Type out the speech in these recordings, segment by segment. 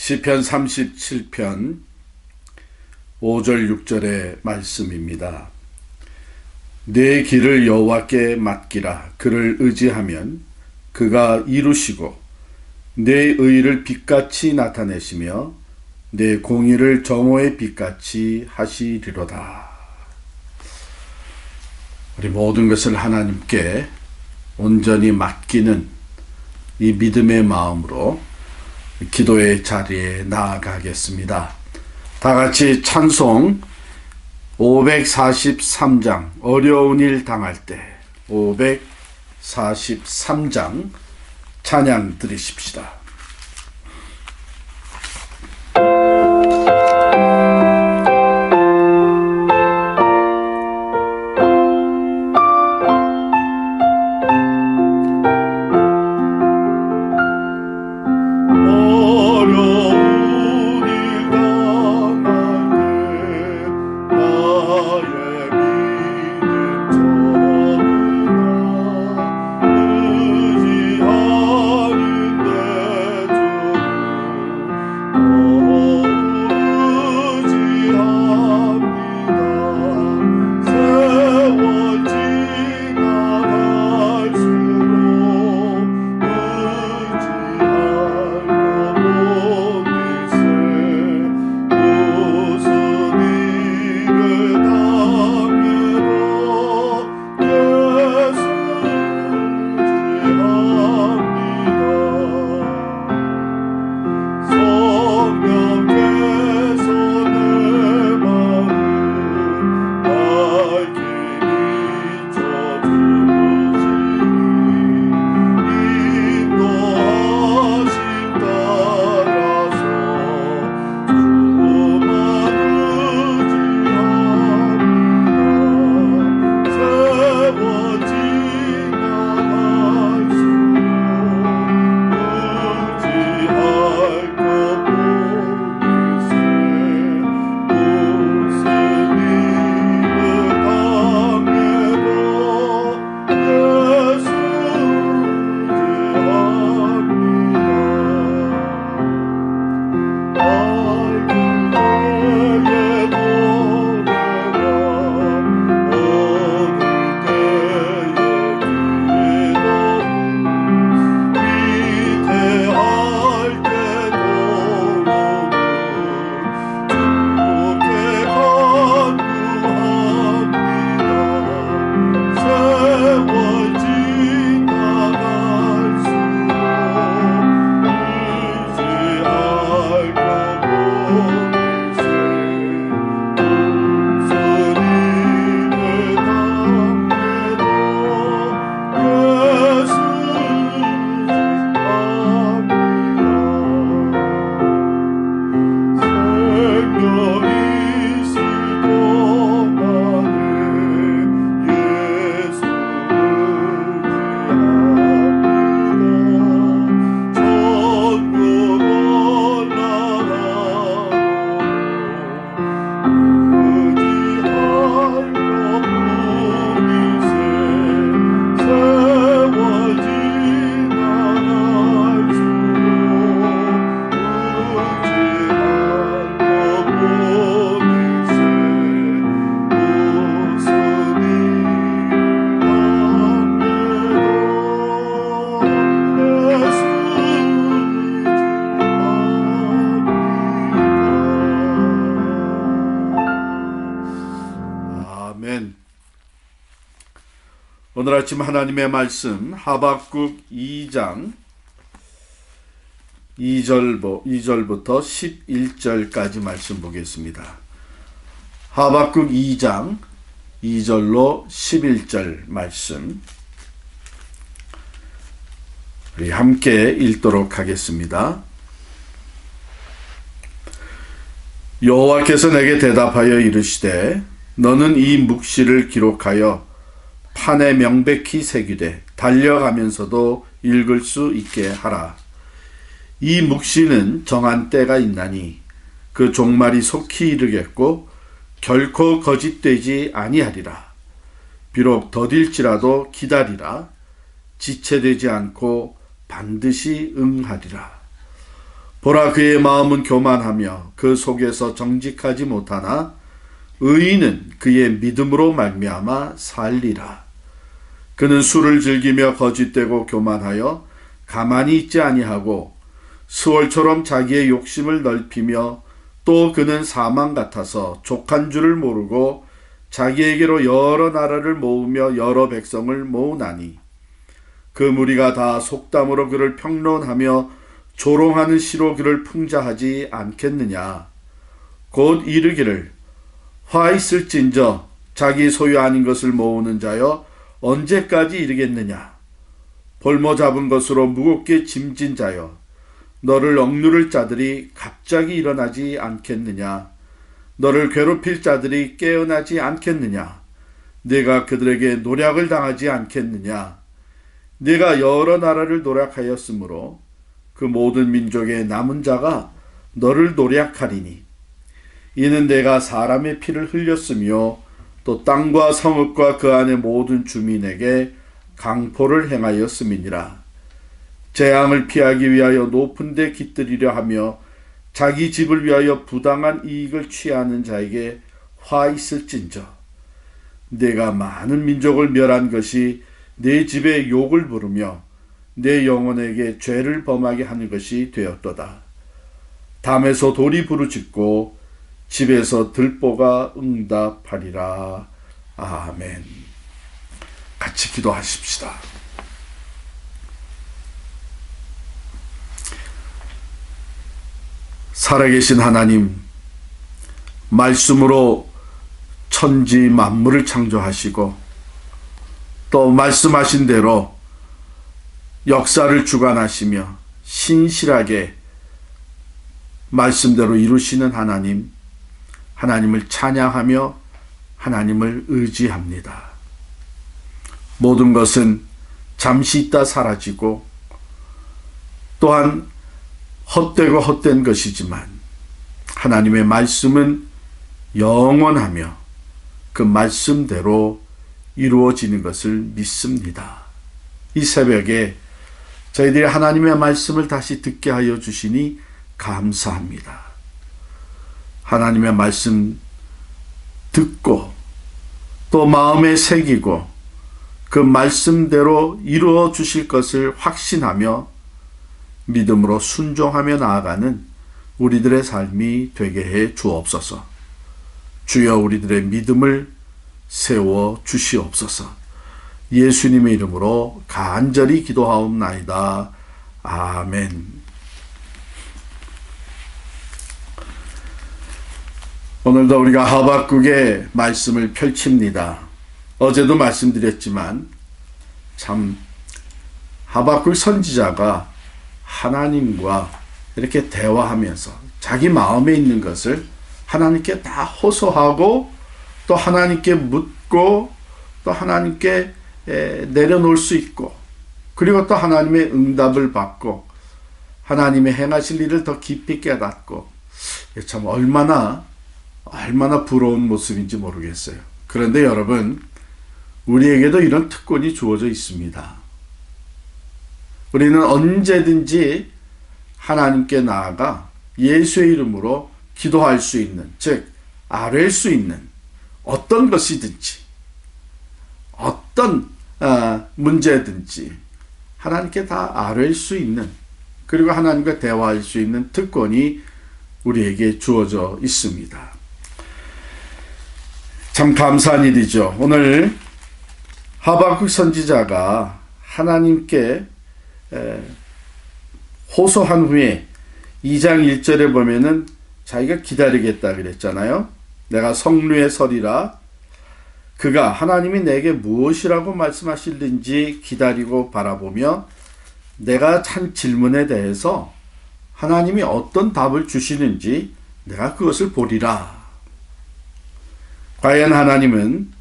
시편 37편 5절 6절의 말씀입니다. 내 길을 여호와께 맡기라. 그를 의지하면 그가 이루시고 내 의를 빛같이 나타내시며 내 공의를 정오의 빛같이 하시리로다. 우리 모든 것을 하나님께 온전히 맡기는 이 믿음의 마음으로 기도의 자리에 나아가겠습니다. 다 같이 찬송 543장 어려운 일 당할 때 543장 찬양 드리십시다. 오늘 아침 하나님의 말씀 하박국 2장 2절부터 11절까지 말씀 보겠습니다. 하박국 2장 2절로 11절 말씀 우리 함께 읽도록 하겠습니다. 여호와께서 내게 대답하여 이르시되 너는 이 묵시를 기록하여 판에 명백히 새기되 달려가면서도 읽을 수 있게 하라. 이 묵시는 정한 때가 있나니 그 종말이 속히 이르겠고 결코 거짓되지 아니하리라. 비록 더딜지라도 기다리라. 지체되지 않고 반드시 응하리라. 보라, 그의 마음은 교만하며 그 속에서 정직하지 못하나 의인은 그의 믿음으로 말미암아 살리라. 그는 술을 즐기며 거짓되고 교만하여 가만히 있지 아니하고 스월처럼 자기의 욕심을 넓히며 또 그는 사망 같아서 족한 줄을 모르고 자기에게로 여러 나라를 모으며 여러 백성을 모으나니 그 무리가 다 속담으로 그를 평론하며 조롱하는 시로 그를 풍자하지 않겠느냐. 곧 이르기를 화 있을진저 자기 소유 아닌 것을 모으는 자여 언제까지 이르겠느냐. 볼모 잡은 것으로 무겁게 짐진 자여 너를 억누를 자들이 갑자기 일어나지 않겠느냐. 너를 괴롭힐 자들이 깨어나지 않겠느냐. 네가 그들에게 노략을 당하지 않겠느냐. 네가 여러 나라를 노략하였으므로 그 모든 민족의 남은 자가 너를 노략하리니 이는 내가 사람의 피를 흘렸으며 또 땅과 성읍과 그 안의 모든 주민에게 강포를 행하였음이니라. 재앙을 피하기 위하여 높은 데 깃들이려 하며 자기 집을 위하여 부당한 이익을 취하는 자에게 화 있을진저. 내가 많은 민족을 멸한 것이 내 집에 욕을 부르며 내 영혼에게 죄를 범하게 하는 것이 되었도다. 담에서 돌이 부르짖고 집에서 들보가 응답하리라. 아멘. 같이 기도하십시다. 살아계신 하나님, 말씀으로 천지 만물을 창조하시고 또 말씀하신 대로 역사를 주관하시며 신실하게 말씀대로 이루시는 하나님, 하나님을 찬양하며 하나님을 의지합니다. 모든 것은 잠시 있다 사라지고 또한 헛되고 헛된 것이지만 하나님의 말씀은 영원하며 그 말씀대로 이루어지는 것을 믿습니다. 이 새벽에 저희들이 하나님의 말씀을 다시 듣게 하여 주시니 감사합니다. 하나님의 말씀 듣고 또 마음에 새기고 그 말씀대로 이루어 주실 것을 확신하며 믿음으로 순종하며 나아가는 우리들의 삶이 되게 해 주옵소서. 주여, 우리들의 믿음을 세워 주시옵소서. 예수님의 이름으로 간절히 기도하옵나이다. 아멘. 오늘도 우리가 하박국의 말씀을 펼칩니다. 어제도 말씀드렸지만 참 하박국 선지자가 하나님과 이렇게 대화하면서 자기 마음에 있는 것을 하나님께 다 호소하고 또 하나님께 묻고 또 하나님께 내려놓을 수 있고 그리고 또 하나님의 응답을 받고 하나님의 행하실 일을 더 깊이 깨닫고 참 얼마나 부러운 모습인지 모르겠어요. 그런데 여러분, 우리에게도 이런 특권이 주어져 있습니다. 우리는 언제든지 하나님께 나아가 예수의 이름으로 기도할 수 있는, 즉 아뢰일 수 있는 어떤 것이든지 어떤 문제든지 하나님께 다 아뢰일 수 있는, 그리고 하나님과 대화할 수 있는 특권이 우리에게 주어져 있습니다. 참 감사한 일이죠. 오늘 하박국 선지자가 하나님께 호소한 후에 2장 1절에 보면은 자기가 기다리겠다 그랬잖아요. 내가 성루에 서리라. 그가 하나님이 내게 무엇이라고 말씀하실는지 기다리고 바라보며 내가 한 질문에 대해서 하나님이 어떤 답을 주시는지 내가 그것을 보리라. 과연 하나님은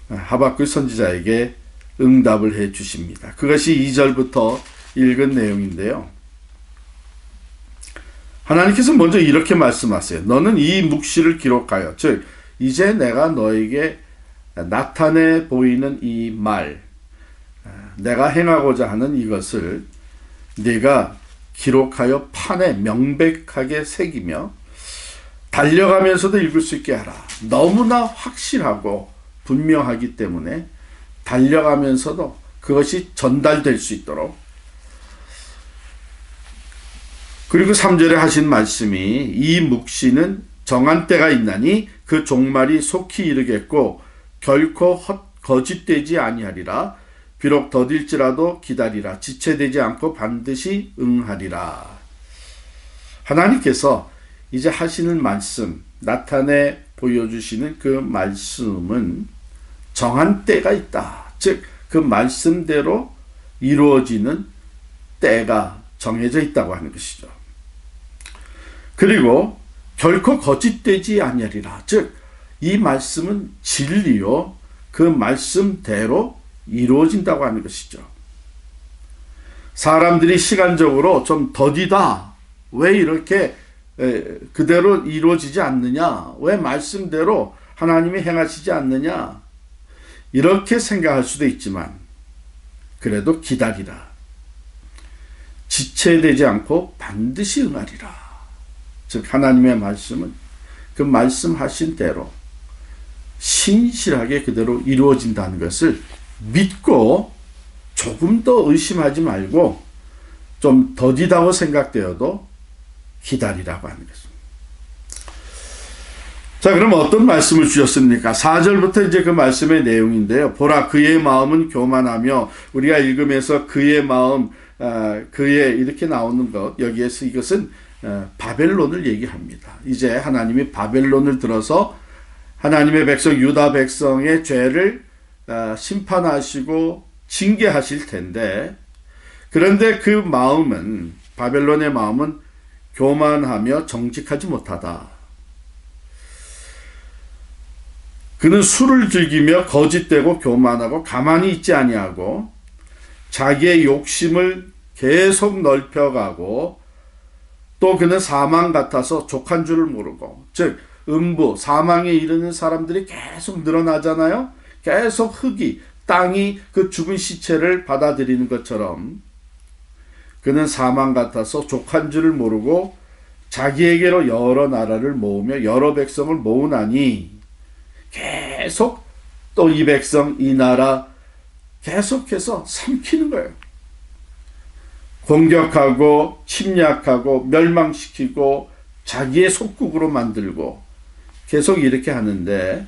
하박국 선지자에게 응답을 해 주십니다. 그것이 2절부터 읽은 내용인데요. 하나님께서 먼저 이렇게 말씀하세요. 너는 이 묵시를 기록하여, 즉 이제 내가 너에게 나타내 보이는 이 말, 내가 행하고자 하는 이것을 네가 기록하여 판에 명백하게 새기며 달려가면서도 읽을 수 있게 하라. 너무나 확실하고 분명하기 때문에 달려가면서도 그것이 전달될 수 있도록. 그리고 3절에 하신 말씀이 이 묵시는 정한 때가 있나니 그 종말이 속히 이르겠고 결코 거짓되지 아니하리라. 비록 더딜지라도 기다리라. 지체되지 않고 반드시 응하리라. 하나님께서 이제 하시는 말씀, 나타내 보여주시는 그 말씀은 정한 때가 있다. 즉 그 말씀대로 이루어지는 때가 정해져 있다고 하는 것이죠. 그리고 결코 거짓되지 아니하리라. 즉 이 말씀은 진리요 그 말씀대로 이루어진다고 하는 것이죠. 사람들이 시간적으로 좀 더디다. 왜 이렇게 그대로 이루어지지 않느냐? 왜 말씀대로 하나님이 행하시지 않느냐? 이렇게 생각할 수도 있지만 그래도 기다리라. 지체되지 않고 반드시 응하리라. 즉 하나님의 말씀은 그 말씀하신 대로 신실하게 그대로 이루어진다는 것을 믿고 조금 더 의심하지 말고 좀 더디다고 생각되어도 기다리라고 하는 것입니다. 자, 그럼 어떤 말씀을 주셨습니까? 4절부터 이제 그 말씀의 내용인데요. 보라, 그의 마음은 교만하며, 우리가 읽으면서 그의 마음, 그의 이렇게 나오는 것, 여기에서 이것은 바벨론을 얘기합니다. 이제 하나님이 바벨론을 들어서 하나님의 백성, 유다 백성의 죄를 심판하시고 징계하실 텐데, 그런데 그 마음은, 바벨론의 마음은 교만하며 정직하지 못하다. 그는 술을 즐기며 거짓되고 교만하고 가만히 있지 아니하고 자기의 욕심을 계속 넓혀가고 또 그는 사망 같아서 족한 줄을 모르고, 즉 음부 사망에 이르는 사람들이 계속 늘어나잖아요. 계속 흙이, 땅이 그 죽은 시체를 받아들이는 것처럼 그는 사망 같아서 족한 줄을 모르고 자기에게로 여러 나라를 모으며 여러 백성을 모으나니, 계속 또 이 백성, 이 나라 계속해서 삼키는 거예요. 공격하고 침략하고 멸망시키고 자기의 속국으로 만들고 계속 이렇게 하는데,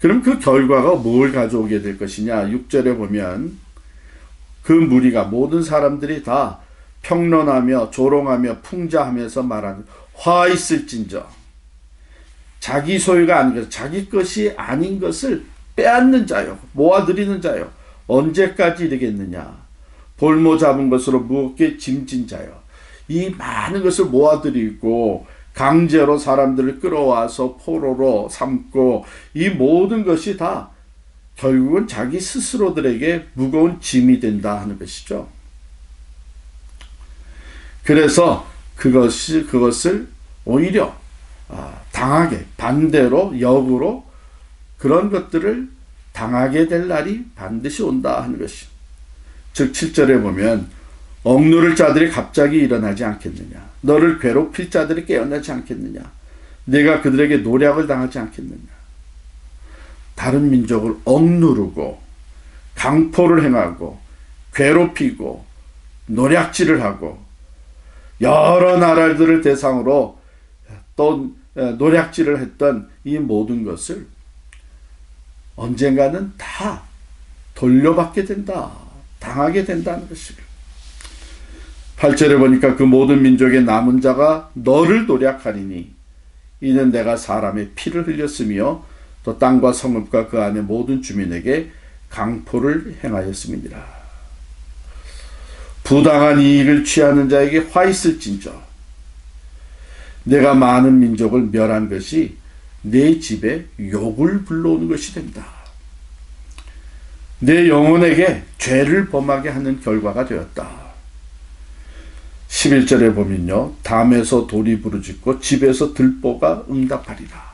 그럼 그 결과가 뭘 가져오게 될 것이냐? 6절에 보면 그 무리가, 모든 사람들이 다 평론하며 조롱하며 풍자하면서 말하는, 화 있을진저, 자기 소유가 아닌 것, 자기 것이 아닌 것을 빼앗는 자요, 모아들이는 자요, 언제까지 이르겠느냐? 볼모 잡은 것으로 무겁게 짐진 자요. 이 많은 것을 모아들이고 강제로 사람들을 끌어와서 포로로 삼고, 이 모든 것이 다 결국은 자기 스스로들에게 무거운 짐이 된다 하는 것이죠. 그래서 그것을 오히려 당하게, 반대로 역으로 그런 것들을 당하게 될 날이 반드시 온다 하는 것이. 즉 7절에 보면 억누를 자들이 갑자기 일어나지 않겠느냐? 너를 괴롭힐 자들이 깨어나지 않겠느냐? 내가 그들에게 노략을 당하지 않겠느냐? 다른 민족을 억누르고 강포를 행하고 괴롭히고 노략질을 하고 여러 나라들을 대상으로 또 노략질을 했던 이 모든 것을 언젠가는 다 돌려받게 된다, 당하게 된다는 것입니다. 8절에 보니까 그 모든 민족의 남은 자가 너를 노략하리니 이는 내가 사람의 피를 흘렸으며 또 땅과 성읍과 그 안의 모든 주민에게 강포를 행하였음이니라. 부당한 이익을 취하는 자에게 화 있을진저, 내가 많은 민족을 멸한 것이 내 집에 욕을 불러오는 것이 된다. 내 영혼에게 죄를 범하게 하는 결과가 되었다. 11절에 보면요, 담에서 돌이 부르짖고 집에서 들보가 응답하리라.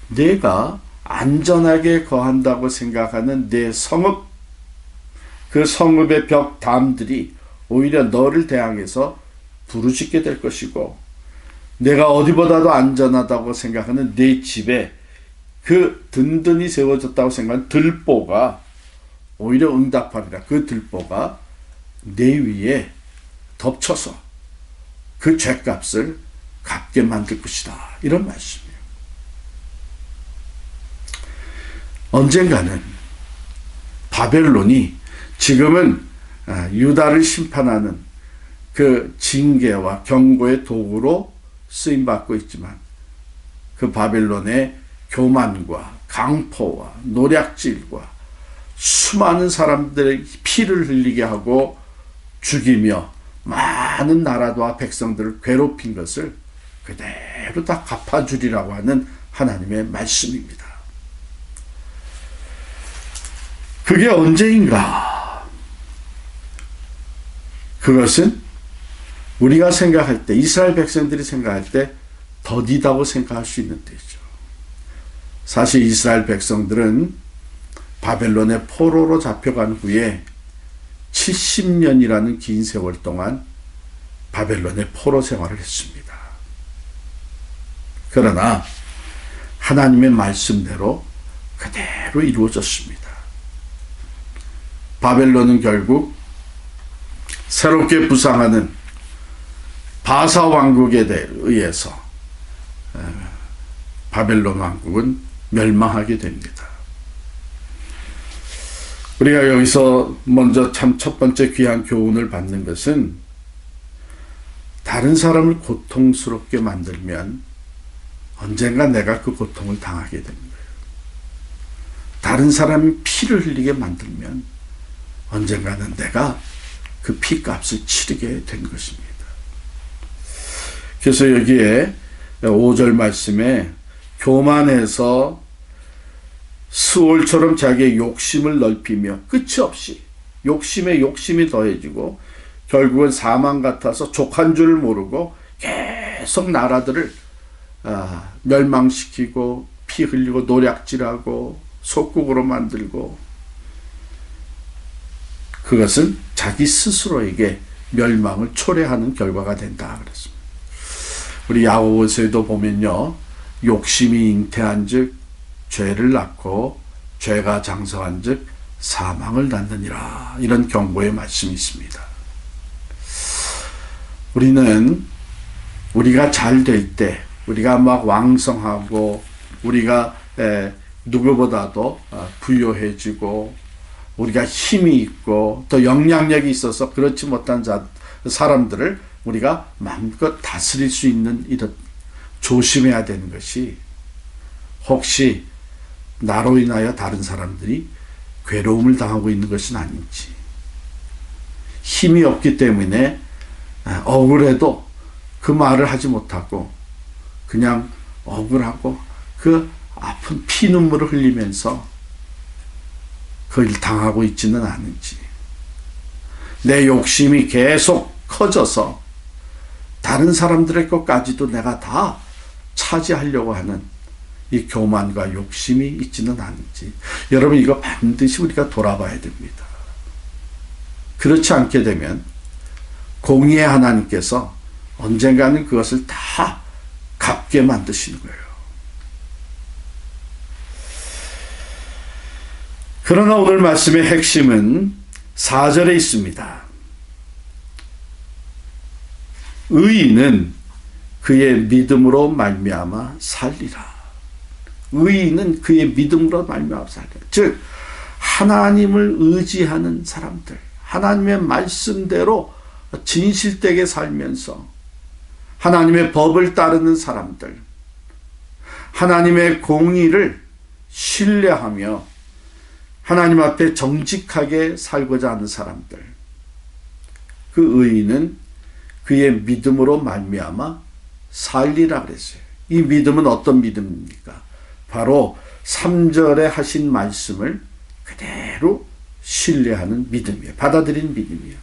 내가 안전하게 거한다고 생각하는 내 성읍, 그 성읍의 벽 담들이 오히려 너를 대항해서 부르짖게 될 것이고, 내가 어디보다도 안전하다고 생각하는 내 집에 그 든든히 세워졌다고 생각하는 들보가 오히려 응답하리라. 그 들보가 내 위에 덮쳐서 그 죄값을 갚게 만들 것이다. 이런 말씀이에요. 언젠가는 바벨론이 지금은 유다를 심판하는 그 징계와 경고의 도구로 쓰임받고 있지만, 그 바벨론의 교만과 강포와 노략질과 수많은 사람들의 피를 흘리게 하고 죽이며 많은 나라와 백성들을 괴롭힌 것을 그대로 다 갚아주리라고 하는 하나님의 말씀입니다. 그게 언제인가? 그것은 우리가 생각할 때, 이스라엘 백성들이 생각할 때 더디다고 생각할 수 있는 때죠. 사실 이스라엘 백성들은 바벨론의 포로로 잡혀간 후에 70년이라는 긴 세월 동안 바벨론의 포로 생활을 했습니다. 그러나 하나님의 말씀대로 그대로 이루어졌습니다. 바벨론은 결국 새롭게 부상하는 바사 왕국에 의해서 바벨론 왕국은 멸망하게 됩니다. 우리가 여기서 먼저 참 첫 번째 귀한 교훈을 받는 것은, 다른 사람을 고통스럽게 만들면 언젠가 내가 그 고통을 당하게 됩니다. 다른 사람이 피를 흘리게 만들면 언젠가는 내가 그 피값을 치르게 된 것입니다. 그래서 여기에 5절 말씀에 교만해서 스올처럼 자기의 욕심을 넓히며 끝이 없이 욕심에 욕심이 더해지고 결국은 사망 같아서 족한 줄 모르고 계속 나라들을 멸망시키고 피 흘리고 노략질하고 속국으로 만들고, 그것은 자기 스스로에게 멸망을 초래하는 결과가 된다 그랬습니다. 우리 야고보서에도 보면요, 욕심이 잉태한즉 죄를 낳고 죄가 장성한즉 사망을 낳느니라, 이런 경고의 말씀이 있습니다. 우리는 우리가 잘 될 때, 우리가 막 왕성하고 우리가 누구보다도 부유해지고 우리가 힘이 있고 또 영향력이 있어서 그렇지 못한 사람들을 우리가 마음껏 다스릴 수 있는, 이런 조심해야 되는 것이, 혹시 나로 인하여 다른 사람들이 괴로움을 당하고 있는 것은 아닌지, 힘이 없기 때문에 억울해도 그 말을 하지 못하고 그냥 억울하고 그 아픈 피눈물을 흘리면서 그걸 당하고 있지는 않은지, 내 욕심이 계속 커져서 다른 사람들의 것까지도 내가 다 차지하려고 하는 이 교만과 욕심이 있지는 않은지, 여러분 이거 반드시 우리가 돌아봐야 됩니다. 그렇지 않게 되면 공의의 하나님께서 언젠가는 그것을 다 갚게 만드시는 거예요. 그러나 오늘 말씀의 핵심은 4절에 있습니다. 의인은 그의 믿음으로 말미암아 살리라. 의인은 그의 믿음으로 말미암아 살리라. 즉 하나님을 의지하는 사람들, 하나님의 말씀대로 진실되게 살면서 하나님의 법을 따르는 사람들, 하나님의 공의를 신뢰하며 하나님 앞에 정직하게 살고자 하는 사람들, 그 의인은 그의 믿음으로 말미암아 살리라 그랬어요. 이 믿음은 어떤 믿음입니까? 바로 3절에 하신 말씀을 그대로 신뢰하는 믿음이에요. 받아들이는 믿음이에요.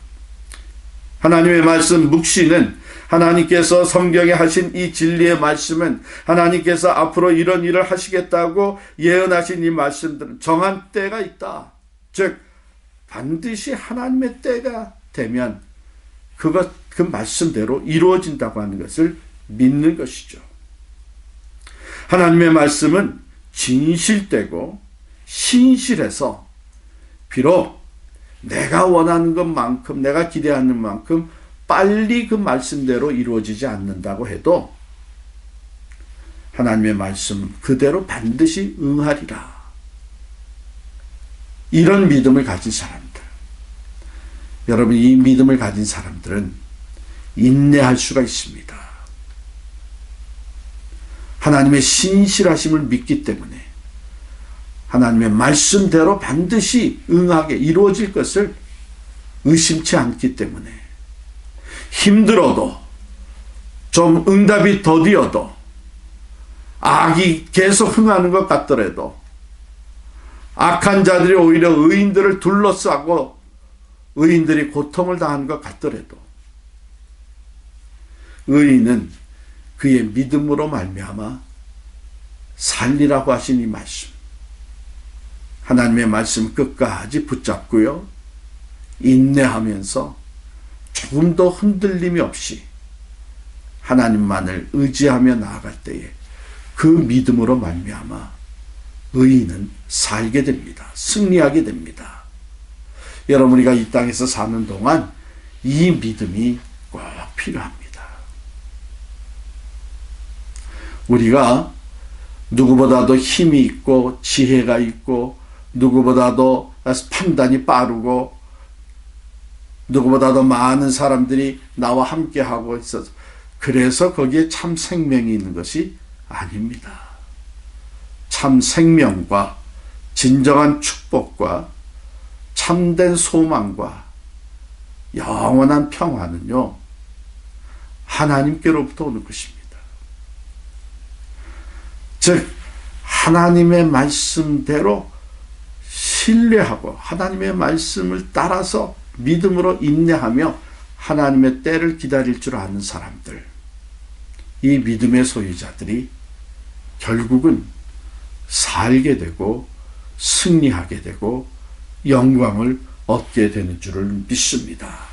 하나님의 말씀 묵시는, 하나님께서 성경에 하신 이 진리의 말씀은, 하나님께서 앞으로 이런 일을 하시겠다고 예언하신 이 말씀들은 정한 때가 있다. 즉 반드시 하나님의 때가 되면 그 말씀대로 이루어진다고 하는 것을 믿는 것이죠. 하나님의 말씀은 진실되고 신실해서 비록 내가 원하는 것만큼, 내가 기대하는 만큼 빨리 그 말씀대로 이루어지지 않는다고 해도 하나님의 말씀 그대로 반드시 응하리라. 이런 믿음을 가진 사람들, 여러분, 이 믿음을 가진 사람들은 인내할 수가 있습니다. 하나님의 신실하심을 믿기 때문에 하나님의 말씀대로 반드시 응하게 이루어질 것을 의심치 않기 때문에 힘들어도 좀 응답이 더디어도 악이 계속 흥하는 것 같더라도 악한 자들이 오히려 의인들을 둘러싸고 의인들이 고통을 당하는 것 같더라도 의인은 그의 믿음으로 말미암아 살리라고 하신 이 말씀, 하나님의 말씀 끝까지 붙잡고요, 인내하면서 조금 더 흔들림이 없이 하나님만을 의지하며 나아갈 때에 그 믿음으로 말미암아 의인은 살게 됩니다. 승리하게 됩니다. 여러분, 우리가 이 땅에서 사는 동안 이 믿음이 꼭 필요합니다. 우리가 누구보다도 힘이 있고 지혜가 있고 누구보다도 판단이 빠르고 누구보다도 많은 사람들이 나와 함께하고 있어서 그래서 거기에 참 생명이 있는 것이 아닙니다. 참 생명과 진정한 축복과 참된 소망과 영원한 평화는요, 하나님께로부터 오는 것입니다. 즉 하나님의 말씀대로 신뢰하고 하나님의 말씀을 따라서 믿음으로 인내하며 하나님의 때를 기다릴 줄 아는 사람들, 이 믿음의 소유자들이 결국은 살게 되고 승리하게 되고 영광을 얻게 되는 줄을 믿습니다.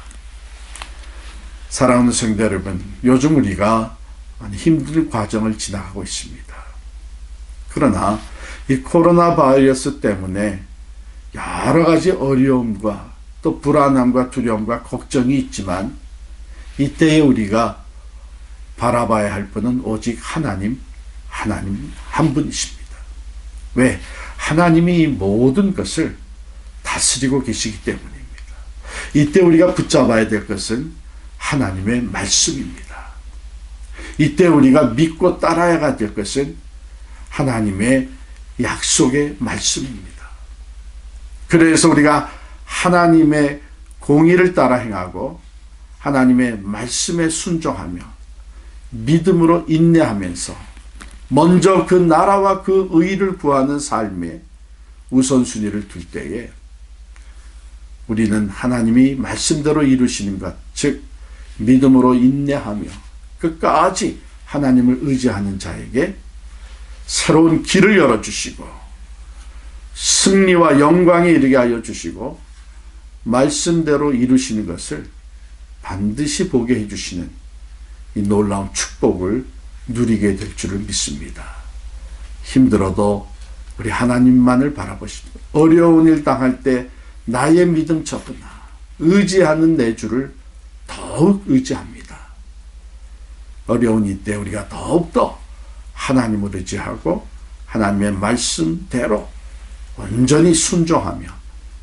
사랑하는 성도 여러분, 요즘 우리가 많이 힘든 과정을 지나가고 있습니다. 그러나 이 코로나 바이러스 때문에 여러 가지 어려움과 또 불안함과 두려움과 걱정이 있지만 이때에 우리가 바라봐야 할 분은 오직 하나님 한 분이십니다. 왜? 하나님이 이 모든 것을 다스리고 계시기 때문입니다. 이때 우리가 붙잡아야 될 것은 하나님의 말씀입니다. 이때 우리가 믿고 따라야 될 것은 하나님의 약속의 말씀입니다. 그래서 우리가 하나님의 공의를 따라 행하고 하나님의 말씀에 순종하며 믿음으로 인내하면서 먼저 그 나라와 그 의를 구하는 삶에 우선순위를 둘 때에 우리는 하나님이 말씀대로 이루시는 것, 즉 믿음으로 인내하며 끝까지 하나님을 의지하는 자에게 새로운 길을 열어주시고 승리와 영광에 이르게 하여 주시고 말씀대로 이루시는 것을 반드시 보게 해주시는 이 놀라운 축복을 누리게 될 줄을 믿습니다. 힘들어도 우리 하나님만을 바라보십시오. 어려운 일 당할 때 나의 믿음 적으나 의지하는 내 주를 더욱 의지합니다. 어려운 이때 우리가 더욱더 하나님을 의지하고 하나님의 말씀대로 온전히 순종하며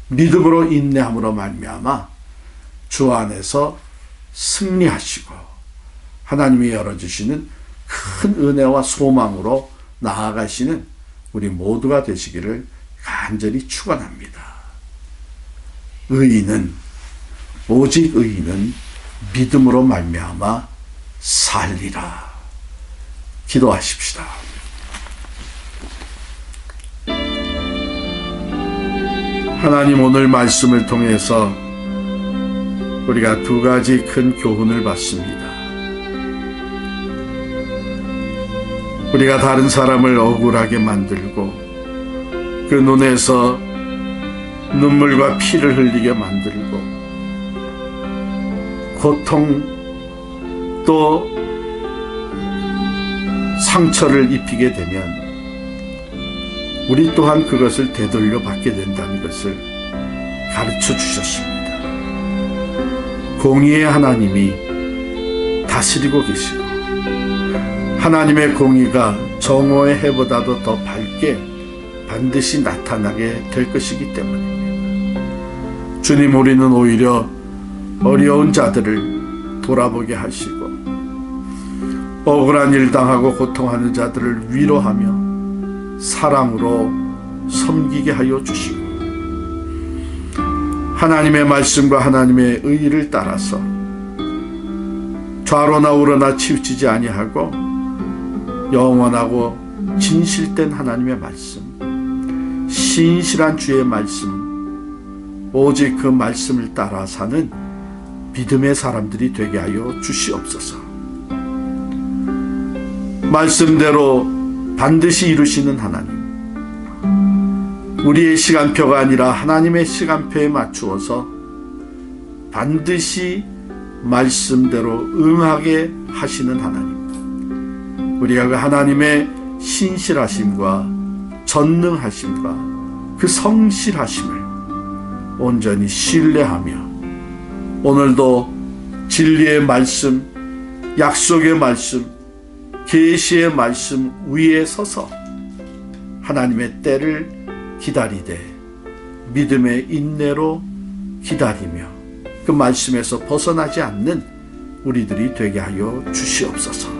믿음으로 인내함으로 말미암아 주 안에서 승리하시고 하나님이 열어주시는 큰 은혜와 소망으로 나아가시는 우리 모두가 되시기를 간절히 축원합니다. 오직 의인은 믿음으로 말미암아 살리라. 기도하십시다. 하나님, 오늘 말씀을 통해서 우리가 두 가지 큰 교훈을 받습니다. 우리가 다른 사람을 억울하게 만들고 그 눈에서 눈물과 피를 흘리게 만들고 고통 또 상처를 입히게 되면 우리 또한 그것을 되돌려 받게 된다는 것을 가르쳐 주셨습니다. 공의의 하나님이 다스리고 계시고 하나님의 공의가 정오의 해보다도 더 밝게 반드시 나타나게 될 것이기 때문입니다. 주님, 우리는 오히려 어려운 자들을 돌아보게 하시고 억울한 일 당하고 고통하는 자들을 위로하며 사랑으로 섬기게 하여 주시고 하나님의 말씀과 하나님의 의의를 따라서 좌로나 우로나 치우치지 아니하고 영원하고 진실된 하나님의 말씀, 신실한 주의 말씀, 오직 그 말씀을 따라 사는 믿음의 사람들이 되게 하여 주시옵소서. 말씀대로 반드시 이루시는 하나님, 우리의 시간표가 아니라 하나님의 시간표에 맞추어서 반드시 말씀대로 응하게 하시는 하나님, 우리가 그 하나님의 신실하심과 전능하심과 그 성실하심을 온전히 신뢰하며 오늘도 진리의 말씀, 약속의 말씀, 계시의 말씀 위에 서서 하나님의 때를 기다리되 믿음의 인내로 기다리며 그 말씀에서 벗어나지 않는 우리들이 되게 하여 주시옵소서.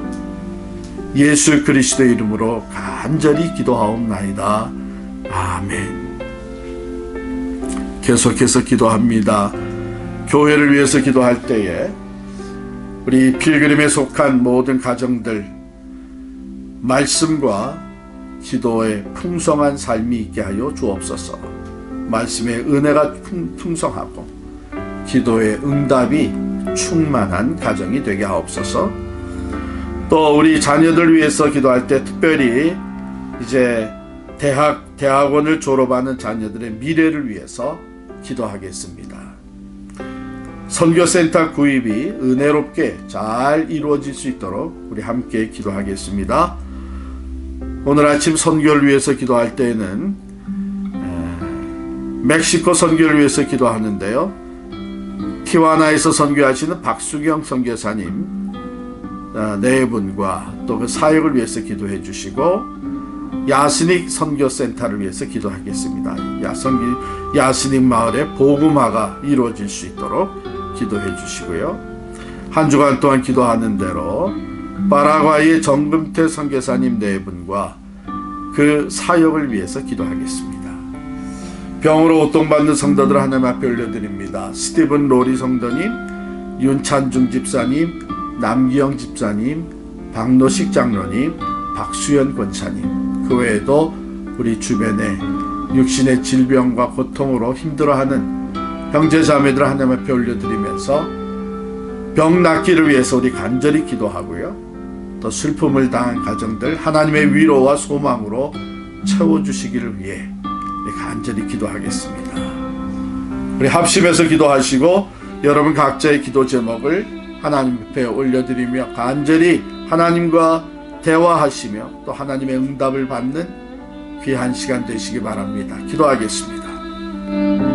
예수 그리스도의 이름으로 간절히 기도하옵나이다. 아멘. 계속해서 기도합니다. 교회를 위해서 기도할 때에 우리 필그림에 속한 모든 가정들 말씀과 기도의 풍성한 삶이 있게 하여 주옵소서. 말씀의 은혜가 풍성하고 기도의 응답이 충만한 가정이 되게 하옵소서. 또 우리 자녀들 위해서 기도할 때 특별히 이제 대학원을 졸업하는 자녀들의 미래를 위해서 기도하겠습니다. 선교센터 구입이 은혜롭게 잘 이루어질 수 있도록 우리 함께 기도하겠습니다. 오늘 아침 선교를 위해서 기도할 때에는 멕시코 선교를 위해서 기도하는데요. 티와나에서 선교하시는 박수경 선교사님 네 분과 또 그 사역을 위해서 기도해 주시고 야스닉 선교센터를 위해서 기도하겠습니다. 야스닉 마을에 복음화가 이루어질 수 있도록 기도해 주시고요. 한 주간 동안 기도하는 대로 파라과이의 정금태 선교사님 네 분과 그 사역을 위해서 기도하겠습니다. 병으로 고통받는 성도들 하나님 앞에 올려드립니다. 스티븐 로리 성도님, 윤찬중 집사님, 남기영 집사님, 박노식 장로님, 박수연 권사님, 그 외에도 우리 주변에 육신의 질병과 고통으로 힘들어하는 형제자매들 하나님 앞에 올려드리면서 병 낫기를 위해서 우리 간절히 기도하고요. 또 슬픔을 당한 가정들 하나님의 위로와 소망으로 채워주시기를 위해 우리 간절히 기도하겠습니다. 우리 합심해서 기도하시고 여러분 각자의 기도 제목을 하나님 앞에 올려드리며 간절히 하나님과 대화하시며 또 하나님의 응답을 받는 귀한 시간 되시기 바랍니다. 기도하겠습니다.